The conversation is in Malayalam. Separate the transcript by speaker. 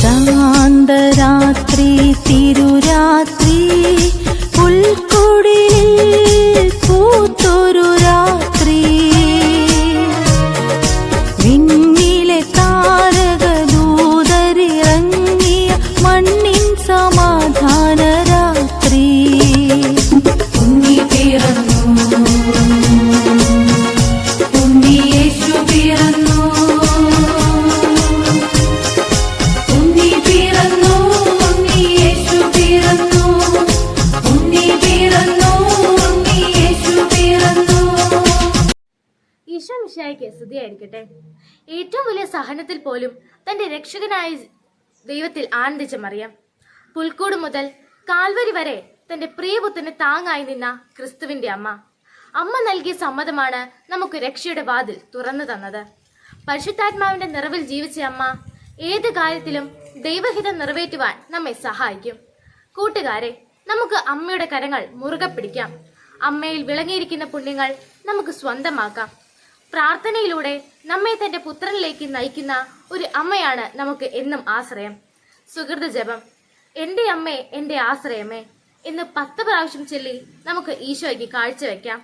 Speaker 1: ശാന്തരാത്രി തിരുരാത്രി പുൽക്കുടിലിൽ പൂത്തൊരു രാത്രി വിണ്ണിലെ താരകദൂതരിറങ്ങിയ മണ്ണിൻ സമാധാന രാത്രി. ഉണ്ണി പിറന്നു, ഉണ്ണി യേശു പിറന്നു, ഉണ്ണി പിറന്നു, ഉണ്ണി യേശു പിറന്നു, ഉണ്ണി പിറന്നു, ഉണ്ണി യേശു പിറന്നു.
Speaker 2: ഈശോ മിശിഹായ്ക്ക് സ്തുതിയായിരിക്കട്ടെ. ഏറ്റവും വലിയ സഹനത്തിൽ പോലും തന്റെ രക്ഷകനായ ദൈവത്തിൽ ആനന്ദിച്ച മറിയം, പുൽക്കൂട് മുതൽ കാൽവരി വരെ തന്റെ പ്രിയപുത്രന് താങ്ങായി നിന്ന ക്രിസ്തുവിന്റെ അമ്മ. അമ്മ നൽകിയ സമ്മതമാണ് നമുക്ക് രക്ഷയുടെ വാതിൽ തുറന്നു തന്നത്. പരിശുദ്ധാത്മാവിന്റെ നിറവിൽ ജീവിച്ച അമ്മ ഏത് കാര്യത്തിലും ദൈവഹിതം നിറവേറ്റുവാൻ നമ്മെ സഹായിക്കും. കൂട്ടുകാരെ, നമുക്ക് അമ്മയുടെ കരങ്ങൾ മുറുകെ പിടിക്കാം. അമ്മയിൽ വിളങ്ങിയിരിക്കുന്ന പുണ്യങ്ങൾ നമുക്ക് സ്വന്തമാക്കാം. പ്രാർത്ഥനയിലൂടെ നമ്മെ തന്റെ പുത്രനിലേക്ക് നയിക്കുന്ന ഒരു അമ്മയാണ് നമുക്ക് എന്നും ആശ്രയം. സുഹൃത ജപം, എന്റെ അമ്മേ, എന്റെ ആശ്രയമേ എന്ന് 10 പ്രാവശ്യം ചൊല്ലി നമുക്ക് ഈശോയ്ക്ക് കാഴ്ചവെക്കാം.